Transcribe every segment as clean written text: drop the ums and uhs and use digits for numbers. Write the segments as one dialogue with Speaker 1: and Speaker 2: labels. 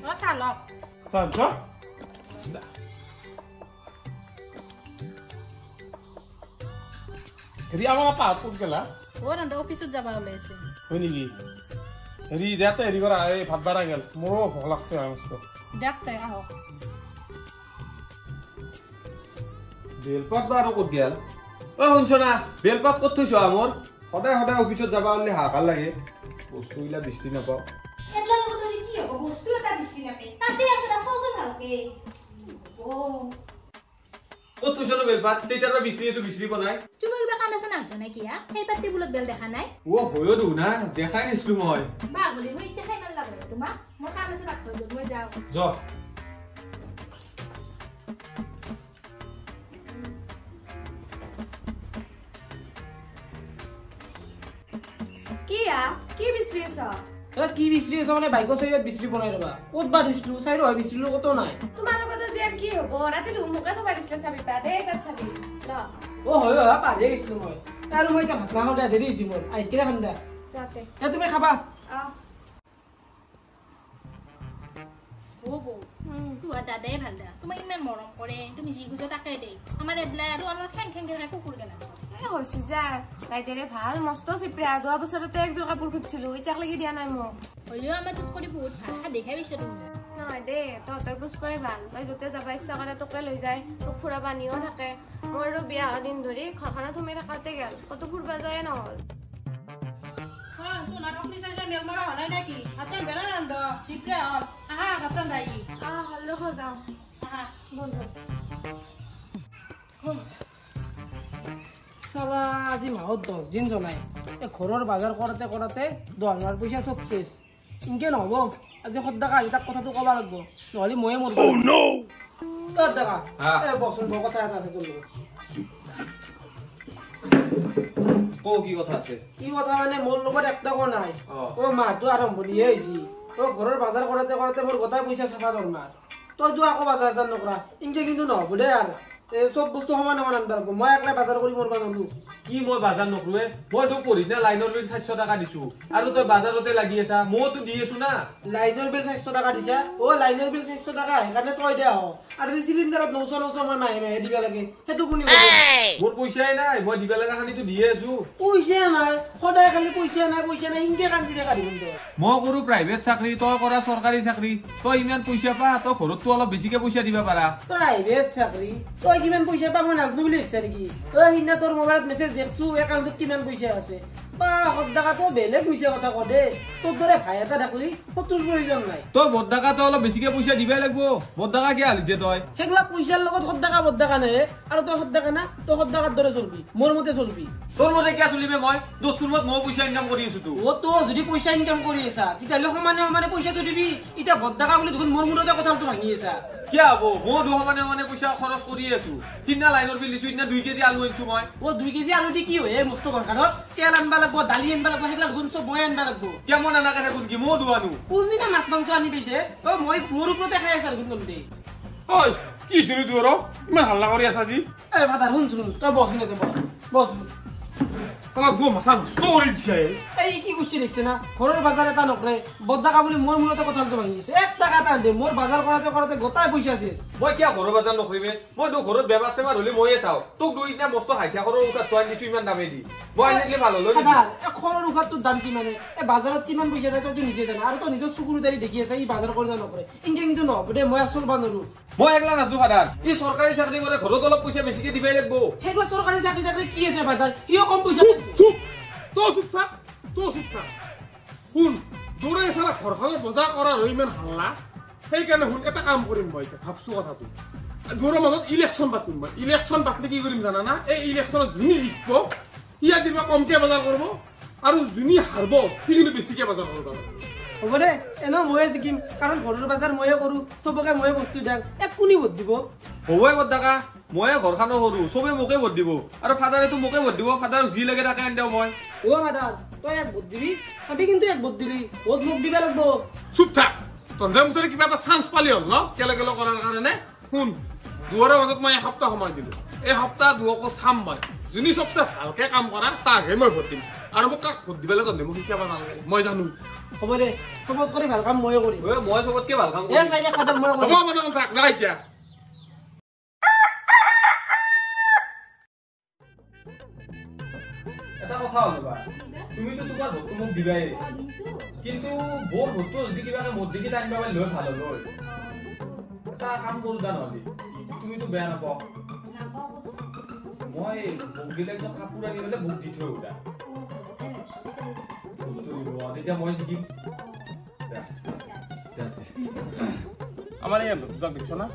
Speaker 1: অ চালক
Speaker 2: চালক হেৰি আমাৰ পাত ক'ত গেলা
Speaker 1: ও না অফিসত যাবা ওলাইছে
Speaker 2: হয় নেকি হেৰি দেতে হেৰি কৰা এই ভাত বাঢ়া গেল মোৰো ভোক লাগছে আমস্ত
Speaker 1: দেখ তাই আহো
Speaker 3: বেলপাত বা আৰু ক'ত গেল অ শুনছ না বেলপাত ক'ত থৈছ মোৰ সদায় সদায় অফিসত যাবা হ'লে হাহাকাৰ লাগে বস্তুবিলাক বিচৰি নাপাওঁ
Speaker 4: এডলা লগত কি হ'ব বস্তু এটা বিচৰি নাপে তাতে আছে না চচন ভালকে ও
Speaker 3: ক'ত থৈছ ন বেলপাত তেতিয়াৰ পৰা বিচৰি আছো বিচৰি পোৱা নাই
Speaker 1: তুমি কিবা কাম আছে না নাকি সেই পাত টেবুলত বেল দেখা নাই
Speaker 3: ও হয়ো দু না দেখাই নিছিলো মই
Speaker 1: বা বলি মই ইচ্ছা খাই ভাল লাগে তোমাক মোৰ কাম আছে ৰাখো মই যাও
Speaker 3: য
Speaker 4: কি বিচৰি আছ
Speaker 5: কি বিচৰি আছ মানে বাইকৰ চাইডত বিচৰি বনাই ৰবা ক'ত বা দিছিলো চাইড হয় বিচৰিলো কত নাই
Speaker 4: তোমাৰ লগত যে কি হ'ব ৰাতি ধুমুকে থবা দিছিলে চাবি পা দে পাত চাবি ল
Speaker 5: অ হয় পাহৰি গৈছিলো মই আৰু মই এতিয়া ভাত নাখাওঁতে দেৰি হৈছে মোৰ আহিকিনে খাম দে
Speaker 4: যাতে
Speaker 5: তুমি খাবা
Speaker 1: বৌ বৌ তোমাৰ দাদাই ভাল দা তোমাক ইমান মৰম কৰে তুমি যি খুঁজো তাকে দেই আমাৰ এডলা আৰু আমাৰ খেং খেং খেং কুকুৰ গেলা
Speaker 4: হৈছে যা তাইদেৰে ভাল মস্ত চিপ্ৰা যোৱা বছৰতে একযোৰ কাপোৰ খুজিছিলো ইচ্ছাক লাগি দিয়া নাই মোক
Speaker 1: হ'লেও আমাৰ তোক কৰি বহুত ভাল দেখাই পাইছো তুমি
Speaker 4: নহয় দে তহঁতৰ পুষ্পই ভাল তই য'তে যাবা ইচ্ছা কৰে তোকে লৈ যায় তোক ফুৰাবা নিও থাকে মোৰ আৰু বিয়া হোৱা দিন ধৰি ঘৰখনত সোমাই থকাতে গেল ক'তো ফুৰবা যোৱাই নহ'ল হল ৰখ যাওঁ
Speaker 5: চালা আজি মাহত 10 দিন জনাই ঘৰৰ বাজাৰ কৰাতে কৰাতে দৰমাৰ পইচা চব চেছ ইনকে নহ'ব আজি সদাকা আজি তাক কথাটো ক'ব লাগিব নহ'লে ময়ে মৰব দাদা বচোন কথা এটা আছে তোৰ লগত
Speaker 3: কি কথা আছে
Speaker 5: কি কথা মানে মোৰ লগত একটাকো নাই মাহটো আৰম্ভণিহে হৈছে ঘৰৰ বাজাৰ কৰাতে কৰাতে মোৰ গোটাই পইচা চাফা দৰমাৰ তই যোৱা আকৌ বাজাৰ নকৰা ইনকে কিন্তু নহ'ব দে আৰু সব বস্তু সমান সমান আনবা লাগব মই একলা বাজাৰ কৰি মৰবা নলো
Speaker 3: কি মই বাজাৰ নকৰোৱে মই তো পঢ়ি না লাইনৰ বিল 400 টাকা দিছো আৰু তই বাজাৰতে লাগি আছা মইতো দি আছো না
Speaker 5: লাইনৰ বিল 400 টাকা দিছা লাইনৰ বিল 400 টাকা সেইকাৰণে তই দে আৰু যে সিলিণ্ডাৰত 900 মই মাহে মাহে দিবা লাগে সেইটো কোনি
Speaker 3: মোৰ পইচাই নাই মই দিবা লাগা খানিটো দিয়ে আছো
Speaker 5: পইচা নাই সদায় খালি পইচা নাই ইনকে কান্দি দে কাঢ়ি বন্ধ
Speaker 3: মই কৰো প্ৰাইভেট চাকৰি তই কৰা চৰকাৰী চাকৰি তই ইমান পইচা পা তই ঘৰতটো অলপ বেছিকে পইচা দিবা পাৰা
Speaker 5: প্ৰাইভেট চাকৰি তই কিমান পইচা পা মই নাজনো বুলি ভাবছা নেকি সিদিনা তোৰ মোবাইলত মেছেজ দেখছো একাউণ্টত কিমান পইচা আছে বা সদাকাটো বেলেগ পইচা কথা ক দে তোৰ দৰে ভাই এটা থাকলি সতুৰ প্ৰয়োজন নাই
Speaker 3: তই বদ্দাকা তই অলপ বেছিকে পইচা দিবাই লাগব বদ্দাকা কি হালি দে তই
Speaker 5: সেইগলা পইচাৰ লগত সদাকা বদ্দাকা নাই আৰু তই সদাকা না তই সদাকাৰ দৰে চলবি মোৰ মতে চলবি
Speaker 3: তোৰ মতে কিয় চলিবে মই দস্তুৰ মত মই পইচা ইনকাম কৰি আছো
Speaker 5: তো যদি পইচা ইনকাম কৰি আছা তেতিয়াহ'লে সমানে সমানে পইচাটো দিবি এতিয়া বদ্দাকা বুলি দেখোন মোৰ মূৰতে কথাটো ভাঙি আছা
Speaker 3: কিয় হব মই সমানে পইচা খৰচ কৰি আছো সিদিনা লাইনৰ বিল দিছো সিদিনা 2 কেজি আলু আনিছো মই
Speaker 5: 2 কেজি আলু দি কি হয় মস্ত ঘৰখনত তেল আনবা লাগব দালি আনবা লাগব সেইগলা গুণ চব মই আনবা লাগব
Speaker 3: কেমন আনাকে থাকুন কি মই দুৱানো
Speaker 5: কোনদিনা মাছ মাংস আনি পাইছে মই মোৰ ওপৰতে খাই আছা গুণ দে
Speaker 3: ঐ কি শুনি তোৰ ইমান হাল্লা কৰি আছা জি
Speaker 5: ভাতাৰ শুন তই বস নে বস
Speaker 3: তোমাক গো মাথা নষ্ট কৰি দিছে
Speaker 5: এই কি কুস্তি দেখছে না ঘৰৰ বাজাৰ এটা নকৰে বদ্দাকা বুলি মোৰ মূলতে কথাটো ভাঙিছে 1 টাকা এটা দে মোৰ বাজাৰ কৰাতে কৰাতে গোটাই পইচা আছে
Speaker 3: মই কিয় ঘৰৰ বাজাৰ নকৰিমে মই তো ঘৰত বেমাৰ চেমাৰ হলে ময়ে চাও তোক দুইটা বস্তু হাইঠা ঘৰৰ উঠাত তই দিছো ইমান দামে দি মই আনিলে ভাল হলো
Speaker 5: দাদা ঘৰৰ উঠাতটোৰ দাম কি মানে এই বাজাৰত কিমান পইচা যায় তই নিজে জানা আৰু তই নিজৰ চকুৰ দাৰি দেখি আছে ই বাজাৰ কৰি নকৰে ইনকে কিন্তু নহব দে মই আসল বানৰো
Speaker 3: মই একলা নাছো ফাদাৰ ই চৰকাৰী চাকৰি কৰে ঘৰত অলপ পইচা বেছিকে দিবাই লাগব
Speaker 5: হেগলা চৰকাৰী চাকৰি কি আছে ফাদাৰ কিয় কম পইচা
Speaker 2: চুপ থাক শুন তোৰে চালা ঘৰখনত বজাৰ কৰা আৰু ইমান হাল্লা সেইকাৰণে শুন এটা কাম কৰিম মই এতিয়া ভাবছো কথাটো ঘৰৰ মাজত ইলেকশ্যন পাতিম মই ইলেকশ্যন পাতিলে কি কৰিম জানা না এই ইলেকশ্যনত যোনে জিকিব ইয়াত দিবা কমকে বজাৰ কৰিব আৰু যোনে হাৰব সি কিন্তু বেছিকে বজাৰ কৰিব
Speaker 5: হ'ব দে এনেও ময়ে জিকিম কাৰণ ঘৰৰ বাজাৰ ময়ে কৰো চবকে ময়ে বস্তু দিয়াক কোনি ভোট দিব
Speaker 3: হ'বই বদ্দাকা ময়ে ঘৰখনো কৰো চবে মোকে ভোট দিব আৰু ফাদাৰেতো মোকে ভোট দিব ফাদাৰ যি লাগে তাকে আনি দিওঁ মই
Speaker 5: ফাদাৰ তই এক ভোট দিবি আমি কিন্তু এক ভোট দিবি ভোট মোক দিবা লাগব
Speaker 2: চুপ থাক তহঁতে মুঠতে কিবা এটা চান্স পালি হ'ল ন কেলে কেলে কৰাৰ কাৰণে শুন দুৱাৰৰ মাজত মই এসপ্তাহ সময় দিলো এই সপ্তাহ দুৱকো চাম মই যোনে চবচে ভালকে কাম কৰা তাকহে মই ভোট দিম আৰু মোক কাক ভোট দিবলৈ তহঁতে মোক শিকাব নালাগে মই জানো
Speaker 5: হ'ব দে চবত কৰি ভাল কাম ময়ে কৰিম
Speaker 3: মই চবতকে ভাল কাম
Speaker 5: এ চাই দে খাদৰ মই
Speaker 2: হ'ব
Speaker 5: কৰিম
Speaker 2: মানে তাক যা এতিয়া
Speaker 3: এটা কথা হ'ল বা তুমিতো তোমাৰ ভোটটো মোক দিবাই কিন্তু বৰ ভোটটো যদি কিবাকে মত দেখি টানিবা পাৰি লৈ ভাল হ'ল এটা কাম কৰো দা নহ'লে তুমিতো বেয়া নাপাওঁ মই ভোট দিলে একদম কাপোৰ আনি পেলাই ভোট দি থৈ উঠা তেতিয়া মই জিকিম
Speaker 2: আমাৰ এই দুটাক দেখিছ না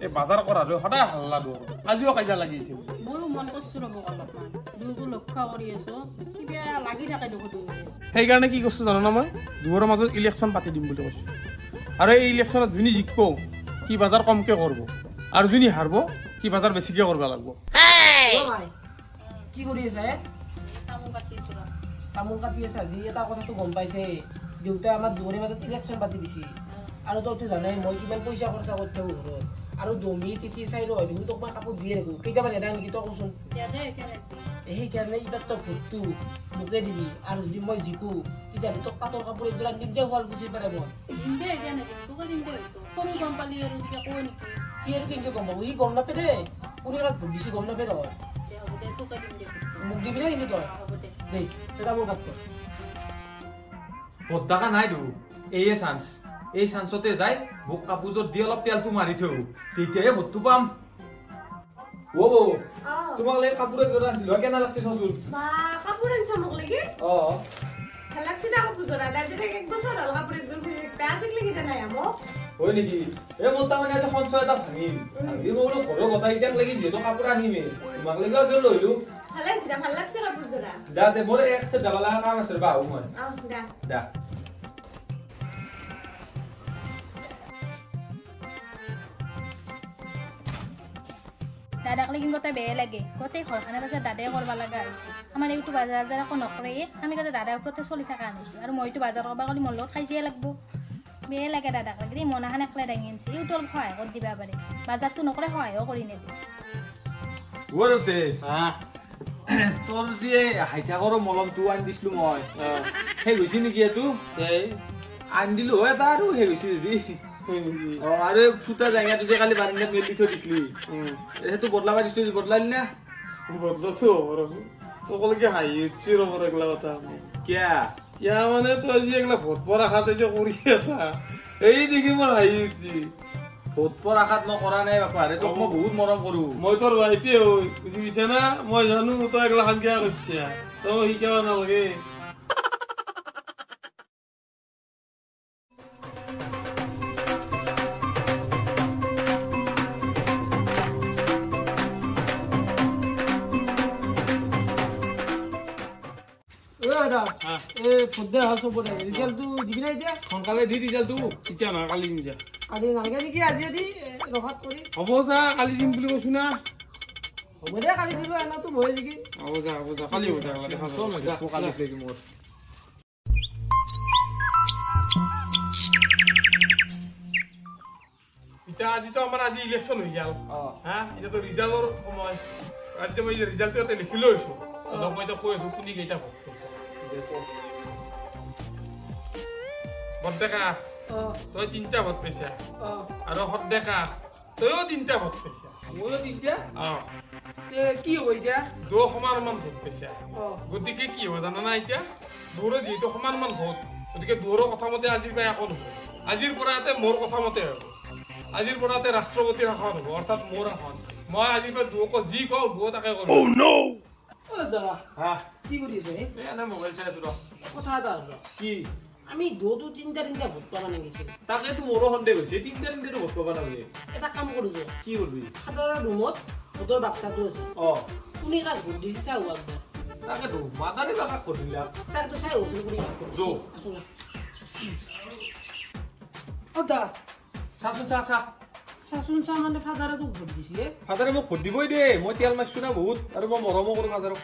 Speaker 2: এই বজাৰ কৰাটো সদায় হাল্লা দৌৰ আজিও কাজিয়া লাগি আছিল
Speaker 1: ময়ো মন কৰিছো ৰ'ব অলপমান দুয়োকো লক্ষ্য কৰি আছো কিবা লাগি থাকে দুখো দুয়োৰে
Speaker 2: সেইকাৰণে কি কৈছো জানো না মই দুয়োৰে মাজত ইলেকশ্যন পাতি দিম বুলি কৈছো আৰু এই ইলেকশ্যনত যোনে জিকিব সি বজাৰ কমকে কৰিব আৰু যোনে হাৰিব সি বজাৰ বেছিকে কৰিব লাগিব
Speaker 5: কি কৰি আছে
Speaker 1: তামোল কাটি আছো
Speaker 5: তামোল কাটি আছে আজি এটা কথাটো গম পাইছে দেউতাই আমাৰ দুয়োৰে মাজত ইলেকশ্যন পাতি দিছে আৰু তইতো জানাই মই কিমান পইচা খৰচা কৰি থাকোঁ ঘৰত আৰু দমি চিঠি চাই ৰয় তুমি তোক মই কাপোৰ দিয়ে থাকোঁ কেইটামান এদাই নেকি তই কচোন সেইকাৰণে এতিয়া তই ভোটটো মোকে দিবি আৰু যদি মই জিকো তেতিয়াহ'লে তোক পাটৰ কাপোৰ এযোৰ আনি দিম যে শুৱালকুছিৰ পাৰে মই
Speaker 1: সৰু গম পালি আৰু কিবা কয় নেকি
Speaker 5: সি আৰু কেনেকৈ গম পাব সি গম নাপায় দেই কোনে কাক ভোট দিছে গম নাপায় নহয়
Speaker 1: হ'ব দে তোকে দিম দে
Speaker 5: মোক দিবি নে কিন্তু তই
Speaker 1: হ'ব দে
Speaker 5: দেই তেতিয়া মোৰ কাটটো
Speaker 3: ভোট টকা নাইতো এইয়ে চান্স এই চান্সতে যাই মোক কাপোৰযোৰ দি অলপ তেলটো মাৰি থৈ তেতিয়াহে ভোটটো পাম তোমাক লাগে কাপোৰ একযোৰ আনিছিলো কেনে লাগছে চাচোন
Speaker 4: বা কাপোৰ আনিছ মোক লাগি ভাল লাগছে না কাপোৰ যোৰা দাদা এক বছৰ হ'ল কাপোৰ একযোৰ বেয়া চিকলি কিটা নাই মোক
Speaker 3: হয় নেকি এই মোৰ তাৰমানে আজি সঞ্চয় এটা ভাঙিল মই বোলো ঘৰৰ গোটেইকেইটাক লাগি যিহেতু কাপোৰ আনিমেই তোমাক লাগি এযোৰ লৈলো
Speaker 4: ভাল লাগছে কাপোৰ যোৰা
Speaker 3: দা দে মোৰ এক যাব লগা কাম আছে ৰবা আহো মই দা
Speaker 1: দাদাক লাগি গোটেই বেয়া লাগে গোটেই ঘৰখনে পাছে দাদাই কৰিব লগা হৈছে আমাৰ এইটো বাজাৰ একো নকৰে আমি গোটেই দাদাৰ ওপৰতে চলি থকা আনিছোঁ আৰু মইতো বাজাৰ কৰিব গ'লে মোৰ লগত খাইছিয়ে লাগব বেয়া লাগে দাদাক লাগি মনাখান একলাই দাঙি আনিছে এইটো অলপ সহায় কৰি দিবা পাৰে বাজাৰটো নকৰে সহায়ো কৰি নেদে
Speaker 3: তোৰ যি হাইঠাকৰ মলমটো আনি দিছিলো মই সেই গৈছে নেকি এইটো আনি দিলো হয় এটা আৰু সেই গৈছে যদি আৰু ফুটা জেগাটো যে কালি বাৰিন্দাত মেলি থৈ দিছিলি সেইটো বদলাব দিছিলো বদলাই দিলা
Speaker 2: বদলাছো তোকলৈকে হাঁহি উঠছি ৰবৰ এগলা কথা কিয়া মানে তই যি এগলা ভোট পৰা খাতে যে কৰি আছা এই দেখি মোৰ হাঁহি উঠছি
Speaker 3: ভোট পৰা আশাত মই কৰা নাই বাপা তোক মই বহুত মৰম কৰো
Speaker 2: মই তোৰ ভাইটিয়ে হৈ বুজি পাইছা না মই জানো তই এগলা খান কিয় কৰিছা তই শিকাব নালাগে
Speaker 3: সোনকালে দি ৰিজাল্টটো
Speaker 2: এতিয়া নহয় কালি দিম যা
Speaker 5: কালি নালাগে নেকি আজি দি ৰখাত কৰি
Speaker 2: হ'ব যা কালি দিম বুলি কৈছো না
Speaker 5: হ'ব দে কালি দিলো এনাটো মই জিকি
Speaker 2: হ'ব যা কালি হ'ব যা দেখা
Speaker 3: কালি দিম মোৰ
Speaker 2: এতিয়া আজিতো আমাৰ আজি ইলেকশ্যন হৈ গেল হা এতিয়াতো ৰিজাল্টৰ সময় আজি মই ৰিজাল্টটো ইয়াতে লিখি লৈ আছো মই এতিয়া কৈ আছো কোনে কেইটা ভোট কৰিছে বৰডেকা তই 3টা ভোট পাইছা আৰু হৰডেকা তইও 3টা ভোট পাইছা
Speaker 3: ময়ো 3টা
Speaker 5: কি হ'ব এতিয়া
Speaker 2: দুয়ো সমান ভোট পাইছা গতিকে কি হ'ব জানা না এতিয়া দুয়োৰে যিহেতু সমান ভোট গতিকে দুয়োৰো কথা মতে আজিৰ পৰা একো নহ'ব আজিৰ পৰা ইয়াতে মোৰ কথা মতে হ'ব আজিৰ পৰা ইয়াতে ৰাষ্ট্ৰপতিৰ শাসন হ'ব অৰ্থাৎ মোৰ শাসন মই আজিৰ পৰা দুয়োকো যি কওঁ দুয়ো তাকে কৰিম
Speaker 5: কি কৰি আছে
Speaker 3: এনে মোবাইল চাই আছো
Speaker 5: কথা এটা
Speaker 3: কি
Speaker 5: আমি দুটো 3টা ভোট পাবা নাগিছিল
Speaker 3: তাকেতো মোৰো সন্দেহ হৈছে 3টা ভোট পাবা নালাগে
Speaker 5: এটা কাম কৰো যে
Speaker 3: কি কৰিবি
Speaker 5: সাধাৰণ ৰুমত ভোটৰ বাক্সাটো আছে কোনে কাক ভোট দিছে চাওঁ একবাৰ
Speaker 3: তাকেতো মাতাৰি বাকাক কৰিলা
Speaker 5: তাকতো চাই ওচৰ কৰি
Speaker 3: যো
Speaker 5: দা
Speaker 3: চাচোন
Speaker 5: চাচোন চা মানে ফাদাৰে তোক ভোট দিছে
Speaker 3: ফাদাৰে মোক ভোট দিবই দে মই তেল মাৰিছো না বহুত আৰু মই মৰমো কৰো ফাদাৰক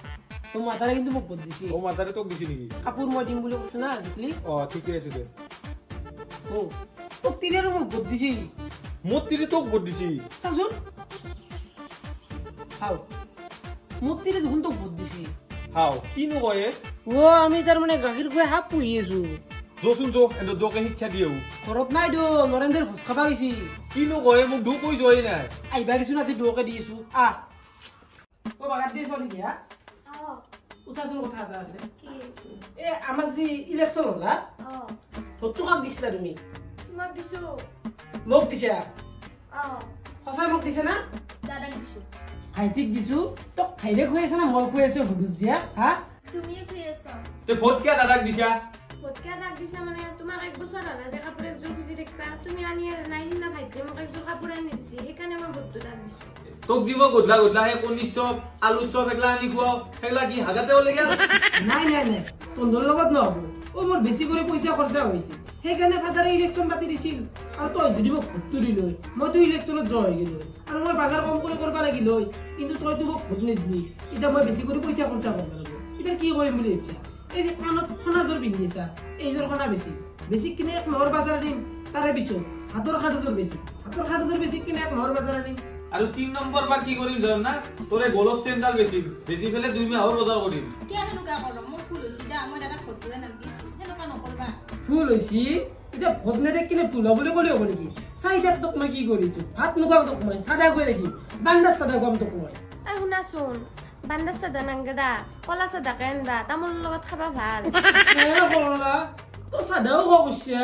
Speaker 5: তোৰ মাতাৰে কিন্তু মোক ভোট দিছে
Speaker 3: মাতাৰে তোক দিছে নেকি
Speaker 5: কাপোৰ মই দিম বুলি কৈছো না আজিকালি
Speaker 3: ঠিকে আছে দে
Speaker 5: তোক তিৰে মোক ভোট দিছে
Speaker 3: মোৰ তিৰে তোক ভোট দিছে
Speaker 5: চাচোন হাও মোৰ তিৰে দেখোন তোক ভোট দিছে
Speaker 3: হাও কিনো কয়
Speaker 5: আমি তাৰমানে গাখীৰ খুৱাই সাপ পুহি আছো
Speaker 3: যোচোন যো এনে দোকে শিক্ষা দিও
Speaker 5: ঘৰত নাই দো নৰেন্দ্ৰ ভোজ খাবা গৈছি
Speaker 3: কিনো কয় মোক দু কৈ যোৱাই নাই
Speaker 5: আহিবা কিছু নাতি দোকে দি আছো আহ ও বাগাত দি চলি দিয়া উঠাচোন কথা এটা আছে এ আমাৰ যি ইলেকশ্যন হলা ভোটটো কাক দিছিলা তুমি
Speaker 4: তোমাক দিছো
Speaker 5: মোক দিছা সঁচাই মোক দিছে না
Speaker 1: দাদাক দিছো
Speaker 5: ভাইটিক দিছো তক খাইলে খুৱাই আছে না মই খুৱাই আছো ভুজিয়া হা
Speaker 4: তুমিয়ে খুৱাই আছ
Speaker 3: তে ভোট কিয় দাদাক দিছা
Speaker 4: ভোটকা দাগ দিছা মানে তোমাক 1 বছৰ হলা যে কাপোৰ একযোৰ খুজি দেখবা তুমি আনি নাই না ভাইটিয়ে মোক একযোৰ কাপোৰ আনি দিছি সেইকাৰণে মই ভোটটো দাগ দিছো
Speaker 3: তোক জীৱ গধলা গধলা হে কণী চপ আলু চপ একলা আনি খুৱাও সেইলা কি হাগাতে ওলেগা
Speaker 5: নাই নাই নাই তন্দৰ লগত নহব ও মোৰ বেছি কৰি পইচা খৰচা হৈছে সেইকাৰণে ফাদাৰে ইলেকশ্যন পাতি দিছিল আৰু তই যদি মোক ভোটটো দিলৈ মইতো ইলেকশ্যনত জয় হৈ গেলো আৰু মই বাজাৰ কম কৰি কৰিব লাগিল কিন্তু তইতো মোক ভোট নিদিলি এতিয়া মই বেছি কৰি পইচা খৰচা কৰিব লাগিব এতিয়া কি কৰিম বুলি ভাবিছা এই যে কাণত সোণাযোৰ পিন্ধি আছা এইযোৰ সোণা বেছি কিনে 1 মাহৰ বাজাৰ দিম তাৰে পিছত হাতৰ খাটযোৰ বেছি কিনে 1 মাহৰ বাজাৰ দিম
Speaker 3: আৰু 3 নম্বৰ বাৰ কি কৰিম জান না তোৰে গলৰ চেণ্ডাল বেছি ফেলে 2 মাহৰ বজাৰ কৰিম
Speaker 1: কিয় সেনেকুৱা কৰ মোৰ ফুল হৈছে দা মই দাদাক ভোটটোৱে নাম দিছো সেনেকুৱা নকৰবা
Speaker 5: ফুল হৈছে এতিয়া ভোট নেদেখ কিনে ফুল হ'বলৈ ক'লে হ'ব নেকি চাৰিটাত তোক মই কি কৰিছো ভাত নোখোৱাও তোক মই চাদা খুৱাই ৰাখিম বান্দাৰ চাদা খুৱাম তোক মই
Speaker 4: শুনাচোন বান্দাৰ চাদা নাংগেদা কলা চাদাকে আনবা তামোলৰ লগত খাবা ভাল
Speaker 5: তই চাদাও খোৱা কৈছা